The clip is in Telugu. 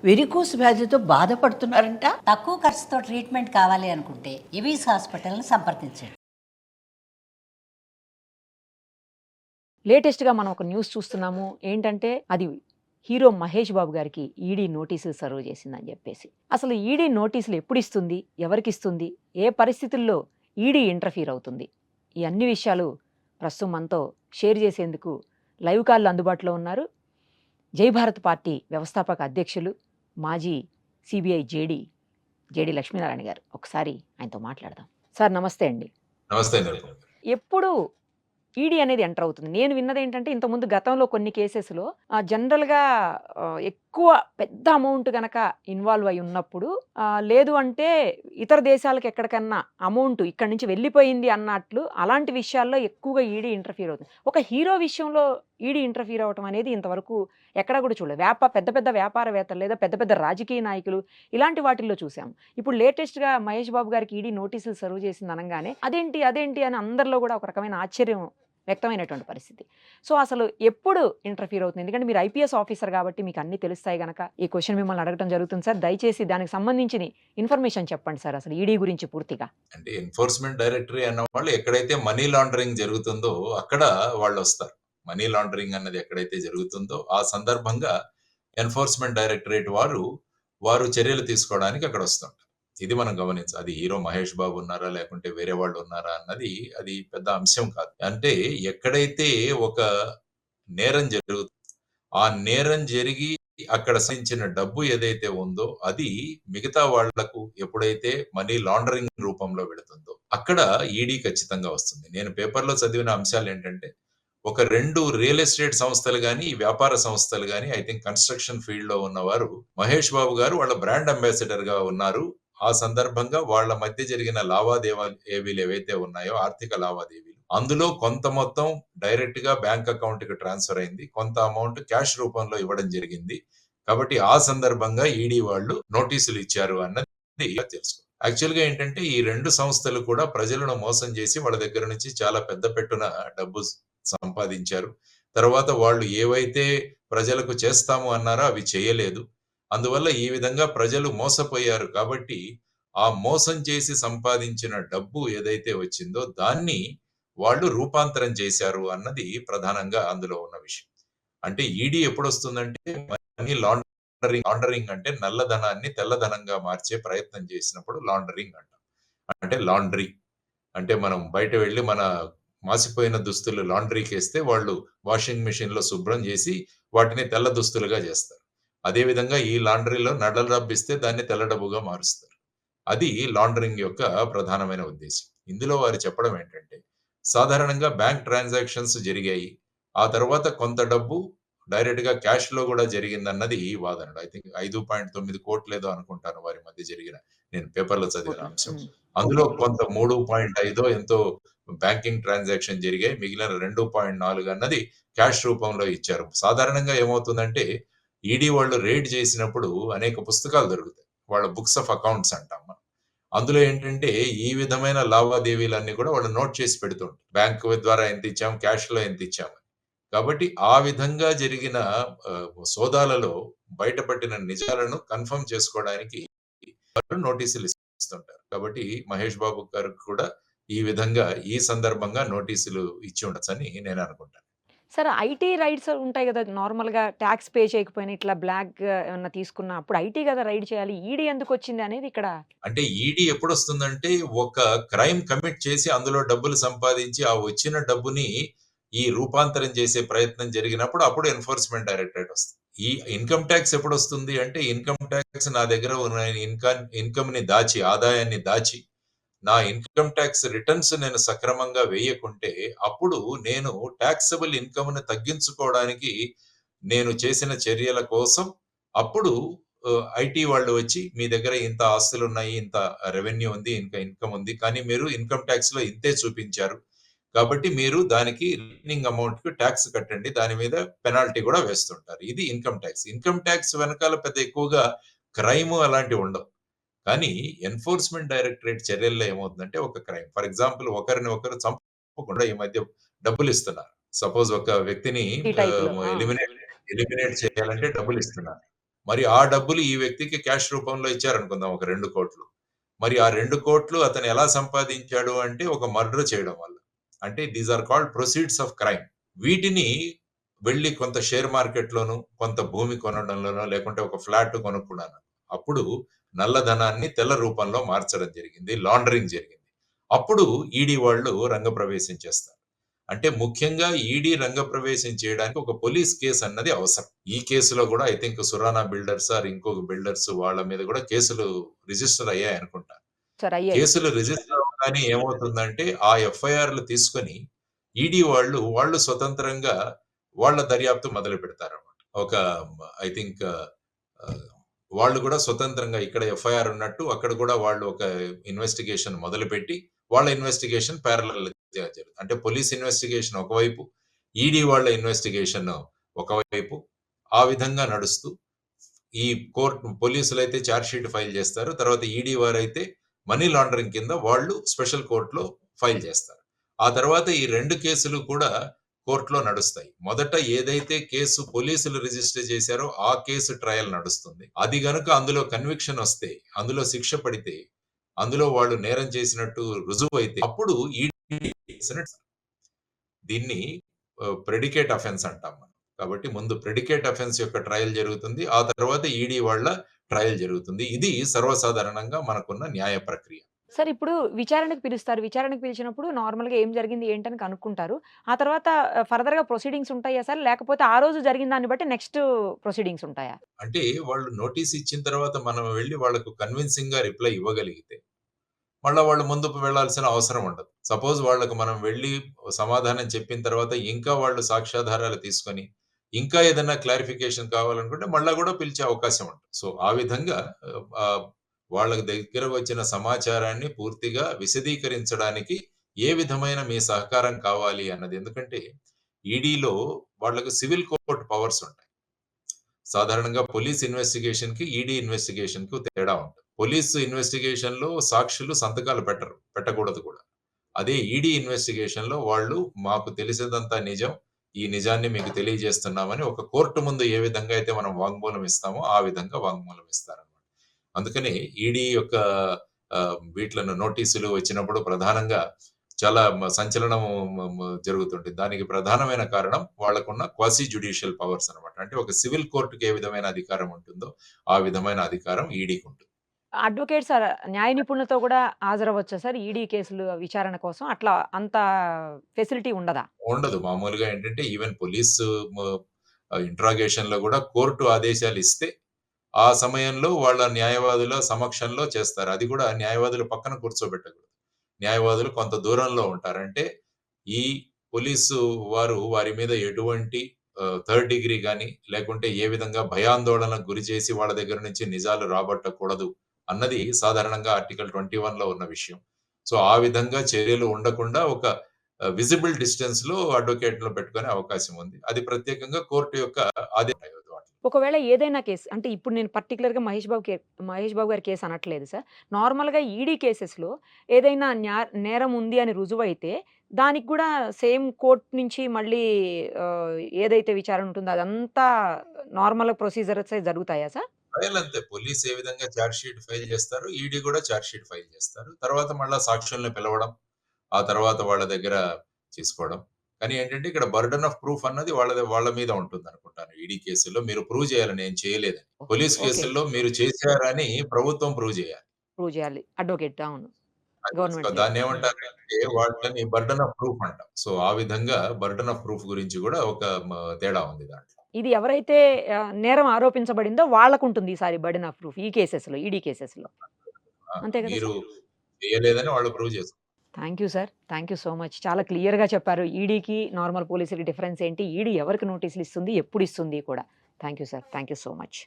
వెరికోస్ వ్యాధితో బాధపడుతున్నారంట. తక్కువ ఖర్చుతో ట్రీట్మెంట్ కావాలి అనుకుంటే ఎవిస్ హాస్పిటల్ని సంప్రదించండి. లేటెస్ట్‌గా మనం ఒక న్యూస్ చూస్తున్నాము. ఏంటంటే అది హీరో 'మహేష్ బాబు' గారికి ఈడీ నోటీసులు సర్వ్ చేసిందని జెప్పేసి. అసలు ఈడీ నోటీసులు ఎప్పుడిస్తుంది? ఎవరికిస్తుంది? ఏ పరిస్థితుల్లో ఈడీ ఇంటర్ఫీర్ అవుతుంది? ఈ అన్ని విషయాలు ప్రస్తుతం మనతో షేర్ చేసేందుకు లైవ్ కాల్‌లో అందుబాటులో ఉన్నారు. జై భారత్ పార్టీ వ్యవస్థాపక అధ్యక్షులు, మాజీ సీబీఐ జేడీ లక్ష్మీనారాయణ గారు. ఒకసారి ఆయనతో మాట్లాడదాం. సార్ నమస్తే అండి. నమస్తే అండి. ఎప్పుడు ఈడీ అనేది ఎంటర్ అవుతుంది? నేను విన్నదేంటంటే ఇంతకుముందు గతంలో కొన్ని కేసెస్‌లో జనరల్‌గా ఎక్కువ పెద్ద అమౌంట్ గనక ఇన్వాల్వ్ అయ్యి ఉన్నప్పుడు లేదు అంటే ఇతర దేశాలకు ఎక్కడికన్నా అమౌంట్ ఇక్కడి నుంచి వెళ్ళిపోయింది అన్నట్లు అలాంటి విషయాల్లో ఎక్కువగా ఈడీ ఇంటర్ఫీర్ అవుతుంది. ఒక హీరో విషయంలో ఈడీ ఇంటర్ఫీర్ అవ్వటం అనేది ఇంతవరకు ఎక్కడా కూడా చూడలేదు. పెద్ద పెద్ద వ్యాపారవేత్తలు లేదా పెద్ద పెద్ద రాజకీయ నాయకులు ఇలాంటి వాటిల్లో చూసాము. ఇప్పుడు లేటెస్ట్‌గా 'మహేష్ బాబు' గారికి ఈడీ నోటీసులు సర్వ్ చేసింది అనంగానే అదేంటి అని అందరిలో కూడా ఒక రకమైన ఆశ్చర్యం వ్యక్తమైనటువంటి పరిస్థితి. సో, అసలు ఎప్పుడు ఇంటర్ఫీర్ అవుతుంది? ఎందుకంటే మీరు ఐపీఎస్ ఆఫీసర్ కాబట్టి మీకు అన్నీ తెలుస్తాయి గనక ఈ క్వెషన్ మిమ్మల్ని అడగటం జరుగుతుంది సార్. దయచేసి దానికి సంబంధించిన ఇన్ఫర్మేషన్ చెప్పండి సార్ అసలు ఈడీ గురించి పూర్తిగా. అంటే ఎన్ఫోర్స్‌మెంట్ డైరెక్టరీ అన్నవాళ్ళు ఎక్కడైతే మనీ లాండరింగ్ జరుగుతుందో అక్కడ వాళ్ళొస్తారు. మనీ లాండరింగ్ అన్నది ఎక్కడైతే జరుగుతుందో ఆ సందర్భంగా ఎన్ఫోర్స్‌మెంట్ డైరెక్టరేట్ వారు చర్యలు తీసుకోవడానికి అక్కడొస్తుంటారు. ఇది మనం గమనించాలి. అది హీరో 'మహేష్ బాబు' ఉన్నారా? లేకుంటే వేరే వాళ్ళు ఉన్నారా? అన్నది అది పెద్ద అంశం కాదు. అంటే ఎక్కడైతే ఒక నేరం ఆ నేరం జరిగి అక్కడ సంచిన డబ్బు ఏదైతే ఉందో అది మిగతా వాళ్లకు ఎప్పుడైతే మనీ లాండరింగ్ రూపంలో వెళుతుందో అక్కడ ఈడీ ఖచ్చితంగా వస్తుంది. నేను పేపర్‌లో చదివిన అంశాలు ఏంటంటే ఒక 2 రియల్ ఎస్టేట్ సంస్థలు గాని, వ్యాపార సంస్థలు గాని ఐ థింక్ కన్‌స్ట్రక్షన్ ఫీల్డ్‌లో ఉన్నవారు 'మహేష్ బాబు' గారు వాళ్ళ బ్రాండ్ అంబాసిడర్‌గా ఉన్నారు. ఆ సందర్భంగా వాళ్ళ మధ్య జరిగిన లావాదేవీలు ఏవైతే ఉన్నాయో ఆర్థిక లావాదేవీలు అందులో కొంత మొత్తం డైరెక్ట్‌గా బ్యాంక్ అకౌంట్‌కి ట్రాన్స్‌ఫర్ అయింది. కొంత అమౌంట్ క్యాష్ రూపంలో ఇవ్వడం జరిగింది. కాబట్టి ఆ సందర్భంగా ఈడీ వాళ్ళు నోటీసులు ఇచ్చారు అన్నది తెలుసు. యాక్చువల్‌గా ఏంటంటే ఈ 2 సంస్థలు కూడా ప్రజలను మోసం చేసి వాళ్ళ దగ్గర నుంచి చాలా పెద్ద పెట్టున డబ్బు సంపాదించారు. తర్వాత వాళ్ళు ఏవైతే ప్రజలకు చేస్తాము అన్నారో అవి చేయలేదు. అందువల్ల ఈ విధంగా ప్రజలు మోసపోయారు కాబట్టి ఆ మోసం చేసి సంపాదించిన డబ్బు ఏదైతే వచ్చిందో దాన్ని వాళ్ళు రూపాంతరం చేశారు అన్నది ప్రధానంగా అందులో ఉన్న విషయం. అంటే ఈడీ ఎప్పుడొస్తుందంటే మనీ లాండరింగ్ అంటే నల్లధనాన్ని తెల్లధనంగా మార్చే ప్రయత్నం చేసినప్పుడు లాండరింగ్ అంటాం. అంటే లాండ్రీ. అంటే మనం బయట వెళ్లి మన మాసిపోయిన దుస్తులు లాండ్రీకేస్తే వాళ్ళు వాషింగ్ మెషిన్‌లో శుభ్రం చేసి వాటిని తెల్ల దుస్తులుగా చేస్తారు. అదే విధంగా ఈ లాండ్రీలో నల్ల డబ్బిస్తే దాన్ని తెల్ల డబ్బుగా మారుస్తారు. అది లాండరింగ్ యొక్క ప్రధానమైన ఉద్దేశ్యం. ఇందులో వారు చెప్పడం ఏంటంటే సాధారణంగా బ్యాంక్ ట్రాన్సాక్షన్స్ జరిగాయి. ఆ తర్వాత కొంత డబ్బు డైరెక్ట్‌గా క్యాష్‌లో కూడా జరిగిందన్నది ఈ వాదనలు. ఐ థింక్ 5.9 కోట్లేదో అనుకుంటాను వారి మధ్య జరిగిన నేను పేపర్‌లో చదివిన అంశం. అందులో కొంత 3.5 ఎంతో బ్యాంకింగ్ ట్రాన్సాక్షన్ జరిగాయి. మిగిలిన 2.4 అన్నది క్యాష్ రూపంలో ఇచ్చారు. సాధారణంగా ఏమవుతుందంటే ఈడీ వాళ్ళు రైడ్ చేసినప్పుడు అనేక పుస్తకాలు దొరుకుతాయి. వాళ్ళ బుక్స్ ఆఫ్ అకౌంట్స్ అంటాం మనం. అందులో ఏంటంటే ఈ విధమైన లావాదేవీలన్నీ కూడా వాళ్ళు నోట్ చేసి పెడుతుంటారు. బ్యాంకు ద్వారా ఎంత ఇచ్చాం, క్యాష్‌లో ఎంత ఇచ్చామని. కాబట్టి ఆ విధంగా జరిగిన సోదాలలో బయటపడిన నిజాలను కన్ఫర్మ్ చేసుకోవడానికి వాళ్ళు నోటీసులు ఇస్తుంటారు. కాబట్టి 'మహేష్ బాబు' గారికి కూడా ఈ విధంగా ఈ సందర్భంగా నోటీసులు ఇచ్చి ఉండొచ్చని నేను అనుకుంటాను. సరే ఐటీ రైడ్స్ ఉంటాయి గదా! నార్మల్‌గా టాక్స్ పే చేయకపోయినా ఇట్లా బ్లాక్ ఏమన్నా తీసుకున్నా అప్పుడు ఐటీ గదా రైడ్ చేయాలి. ఈడీ ఎందుకొచ్చింది అనేది ఇక్కడ అంటే ఈడీ ఎప్పుడొస్తుందంటే ఒక క్రైమ్ కమిట్ చేసి అందులో డబ్బులు సంపాదించి ఆ వచ్చిన డబ్బుని ఈ రూపాంతరం చేసే ప్రయత్నం జరిగినప్పుడు అప్పుడు ఎన్ఫోర్స్‌మెంట్ డైరెక్టరేట్ వస్తుంది. ఈ ఇన్‌కమ్ టాక్స్ ఎప్పుడొస్తుంది అంటే ఇన్‌కమ్ టాక్స్ నా దగ్గర ఉన్న ఇన్‌కమ్‌ని దాచి ఆదాయాన్ని దాచి నా ఇన్‌కమ్ టాక్స్ రిటర్న్స్ నేను సక్రమంగా వేయకుంటే అప్పుడు నేను టాక్సబుల్ ఇన్‌కమ్‌ని తగ్గించుకోవడానికి నేను చేసిన చర్యల కోసం అప్పుడు ఐటీ వాళ్ళు వచ్చి మీ దగ్గర ఇంత ఆస్తులున్నాయి, ఇంత రెవెన్యూ ఉంది, ఇంకా ఇన్‌కమ్ ఉంది. కానీ మీరు ఇన్‌కమ్ టాక్స్‌లో ఇంతే చూపించారు. కాబట్టి మీరు దానికి రిమైనింగ్ అమౌంట్‌కి టాక్స్ కట్టండి. దాని మీద పెనాల్టీ కూడా వేస్తుంటారు. ఇది ఇన్‌కమ్ టాక్స్. ఇన్‌కమ్ టాక్స్ వెనకాల పెద్ద ఎక్కువగా క్రైమ్ అలాంటివి ఉండవు. కానీ ఎన్ఫోర్స్‌మెంట్ డైరెక్టరేట్ చర్యల్లో ఏమవుతుందంటే ఒక క్రైమ్. ఫర్ ఎగ్జాంపుల్ ఒకరిని ఒకరు చంపకుండా ఈ మధ్య డబ్బులిస్తున్నారు. సపోజ్ ఒక వ్యక్తిని ఈ టైప్‌లో. ఎలిమినేట్ ఎలిమినేట్ చేయాలంటే డబ్బులిస్తున్నారు. మరి ఆ డబ్బులు ఈ వ్యక్తికి క్యాష్ రూపంలో ఇచ్చారనుకుందాం ఒక 2,00,00,000. మరి ఆ 2,00,00,000 అతను ఎలా సంపాదించాడు అంటే ఒక మర్డర్ చేయడం వల్ల. అంటే these are called proceeds of crime. వీటిని వెళ్లి కొంత షేర్ మార్కెట్‌లోనో, కొంత భూమి కొనడంలోనో, లేకుంటే ఒక ఫ్లాట్ కొనుక్కున్నాను. అప్పుడు నల్లధనాన్ని తెల్ల రూపంలో మార్చడం జరిగింది. లాండరింగ్ జరిగింది. అప్పుడు ఈడీ వాళ్ళు రంగప్రవేశం చేస్తారు. అంటే ముఖ్యంగా ఈడీ రంగప్రవేశం చేయడానికి ఒక పోలీస్ కేస్ అన్నది అవసరం. ఈ కేసులో కూడా I think Surana builders or ఇంకొక బిల్డర్స్ వాళ్ళ మీద కూడా కేసులు రిజిస్టర్ అయ్యాయి అనుకుంటా. సార్ అయ్యాయి. కేసులు రిజిస్టర్ అవ్వగానే ఏమవుతుందంటే ఆ ఎఫ్ఐఆర్‌లు తీసుకొని ఈడీ వాళ్ళు స్వతంత్రంగా వాళ్ళ దర్యాప్తు మొదలు పెడతారన్నమాట. ఒక ఐ థింక్ వాళ్ళు కూడా స్వతంత్రంగా ఇక్కడ ఎఫ్ఐఆర్ ఉన్నట్టు అక్కడ కూడా వాళ్ళు ఒక ఇన్వెస్టిగేషన్ మొదలుపెట్టి వాళ్ళ ఇన్వెస్టిగేషన్ ప్యారలల్ జరుగుతుంది. అంటే పోలీస్ ఇన్వెస్టిగేషన్ ఒకవైపు, ఈడీ వాళ్ళ ఇన్వెస్టిగేషన్ ఒకవైపు, ఆ విధంగా నడుస్తూ ఈ పోలీసులు అయితే ఛార్జ్ షీట్ ఫైల్ చేస్తారు. తర్వాత ఈడీ వారైతే మనీ లాండరింగ్ కింద వాళ్ళు స్పెషల్ కోర్టులో ఫైల్ చేస్తారు. ఆ తర్వాత ఈ 2 కేసులు కూడా కోర్టులో నడుస్తాయి. మొదట ఏదైతే కేసు పోలీసులు రిజిస్టర్ చేశారో ఆ కేసు ట్రయల్ నడుస్తుంది. అది గనుక అందులో కన్విక్షన్ వస్తే, అందులో శిక్ష పడితే, అందులో వాళ్ళు నేరం చేసినట్టు రుజువైతే అప్పుడు ఈడీ దీన్ని ప్రెడికేట్ అఫెన్స్ అంటాం మనం. కాబట్టి ముందు ప్రెడికేట్ అఫెన్స్ యొక్క ట్రయల్ జరుగుతుంది. ఆ తర్వాత ఈడీ వాళ్ళ ట్రయల్ జరుగుతుంది. ఇది సర్వసాధారణంగా మనకున్న న్యాయ ప్రక్రియ. సార్ ఇప్పుడు విచారణకు పిలుస్తారు. విచారణకు పిలిచినప్పుడు నార్మల్‌గా ఏం జరిగింది ఏంటని కనుక్కుంటారు. ఆ తర్వాత ఫర్దర్‌గా ప్రొసీడింగ్స్ ఉంటాయా సార్? లేకపోతే ఆ రోజు జరిగిన దాన్ని బట్టి నెక్స్ట్ ప్రొసీడింగ్స్ ఉంటాయా? అంటే వాళ్ళు నోటీస్ ఇచ్చిన తర్వాత మనం వెళ్లి వాళ్ళకు కన్విన్సింగ్‌గా రిప్లై ఇవ్వగలిగితే, మళ్ళా వాళ్ళు ముందుకు వెళ్ళాల్సిన అవసరం ఉండదు. సపోజ్ వాళ్ళకి మనం వెళ్లి సమాధానం చెప్పిన తర్వాత ఇంకా వాళ్ళు సాక్ష్యాధారాలు తీసుకొని, ఇంకా ఏదన్నా క్లారిఫికేషన్ కావాలనుకుంటే మళ్ళా కూడా పిలిచే అవకాశం ఉంటుంది. సో, ఆ విధంగా ఆహ్, వాళ్ళ దగ్గర వచ్చిన సమాచారాన్ని పూర్తిగా విశదీకరించడానికి ఏ విధమైన మీ సహకారం కావాలి అన్నది. ఎందుకంటే ఈడీలో వాళ్ళకి సివిల్ కోర్ట్ పవర్స్ ఉంటాయి. సాధారణంగా పోలీస్ ఇన్వెస్టిగేషన్‌కి, ఈడీ ఇన్వెస్టిగేషన్‌కు తేడా ఉంటుంది. పోలీసు ఇన్వెస్టిగేషన్‌లో సాక్షులు సంతకాలు పెట్టరు. పెట్టకూడదు కూడా. అదే ఈడీ ఇన్వెస్టిగేషన్‌లో వాళ్ళు మాకు తెలిసేదంతా నిజం. ఈ నిజాన్ని మీకు తెలియజేస్తున్నామని ఒక కోర్ట్ ముందు ఏ విధంగా అయితే మనం వాంగ్మూలం ఇస్తామో, ఆ విధంగా వాంగ్మూలం ఇస్తారన్నమాట. అందుకని ఈడీ యొక్క వీట్లను నోటీసులు వచ్చినప్పుడు ప్రధానంగా చాలా సంచలనం జరుగుతుంటుంది. దానికి ప్రధానమైన కారణం వాళ్ళకున్న క్వాసీ జ్యుడిషియల్ పవర్స్ అన్నమాట. అంటే ఒక సివిల్ కోర్ట్‌కి ఏ విధమైన అధికారం ఉంటుందో, ఆ విధమైన అధికారం ఈడీకి ఉంటుంది. అడ్వకేట్స్ న్యాయ నిపుణులతో కూడా హాజరవ్వచ్చా సార్? ఈడీ కేసులు విచారణ కోసం అట్లా అంత ఫెసిలిటీ ఉండదా? ఉండదు. మామూలుగా ఏంటంటే ఈవెన్ పోలీసు ఇంట్రాగేషన్‌లో గూడా కోర్టు ఆదేశాలు ఇస్తే, ఆ సమయంలో వాళ్ళ న్యాయవాదుల సమక్షంలో చేస్తారు. అది కూడా న్యాయవాదుల పక్కన కూర్చోబెట్టకూడదు. న్యాయవాదులు కొంత దూరంలో ఉంటారు. అంటే ఈ పోలీసు వారు వారి మీద ఎటువంటి థర్డ్ డిగ్రీ గాని, లేకుంటే ఏ విధంగా భయాందోళనకు గురి చేసి వాళ్ళ దగ్గర నుంచి నిజాలు రాబట్టకూడదు అన్నది సాధారణంగా ఆర్టికల్ 21లో ఉన్న విషయం. సో, ఆ విధంగా చర్యలు ఉండకుండా ఒక విజిబుల్ డిస్టెన్స్‌లో అడ్వకేట్‌లను పెట్టుకునే అవకాశం ఉంది. అది ప్రత్యేకంగా కోర్టు యొక్క ఆదేశాలు. ఒకవేళ ఏదైనా కేసు అంటే ఇప్పుడు నేను పర్టిక్యులర్‌గా మహేష్ బాబు గారి కేస్ అనట్లేదు సార్. నార్మల్‌గా ఈడీ కేసెస్‌లో ఏదైనా నేరం ఉంది అని రుజువైతే దానికి గూడా సేమ్ కోర్ట్ నుంచి మళ్ళీ ఏదైతే విచారణ ఉంటుందో అదంతా నార్మల్ ప్రొసీజర్సే జరుగుతాయా సార్? ట్రయల్ అంతే. పోలీస్ ఏ విధంగా చార్జ్ షీట్ ఫైల్ చేస్తారో, ఈడీ కూడా చార్జ్ షీట్ ఫైల్ చేస్తారు. తర్వాత మళ్ళా సాక్షుల్ని పిలవడం, ఆ తర్వాత వాళ్ళ దగ్గర తీసుకోవడం. కానీ ఏంటంటే ఇక్కడ బర్డెన్ ఆఫ్ ప్రూఫ్ అన్నది వాళ్ళ మీద ఉంటుందనుకుంటాను. ఈడీ కేసుల్లో మీరు ప్రూవ్ చేయాలి నేను చేయలేదని. Police okay. కేసుల్లో మీరు చేశారని ప్రభుత్వం ప్రూవ్ చేయాలి. ప్రూవ్ చేయాలి. అడ్వకేట్ అవును. So, government side. దాన్నేమంటారంటే వాటిని బర్డెన్ ఆఫ్ ప్రూఫ్ అంటాం. సో, ఆ విధంగా బర్డెన్ ఆఫ్ ప్రూఫ్ గురించి కూడా ఒక తేడా ఉంది దాంట్లో. ఇది ఎవరైతే నేరం ఆరోపించబడిందో వాళ్ళకుంటుంది ఈసారి బర్డెన్ ఆఫ్ ప్రూఫ్ ఈ కేసెస్‌లో, ఈడీ కేసెస్‌లో. ఆ! అంతే కదా మీరు సార్? చేయలేదని వాళ్ళు ప్రూవ్ చేస్తారు. Thank you sir. Thank you so much. చాలా క్లియర్‌గా చెప్పారు. ఈడీకి, నార్మల్ పోలీసులకి డిఫరెన్స్ ఏంటి? ఈడీ ఎవరికి నోటీసులు ఇస్తుంది? ఎప్పుడు ఇస్తుంది కూడా? Thank you sir. Thank you so much.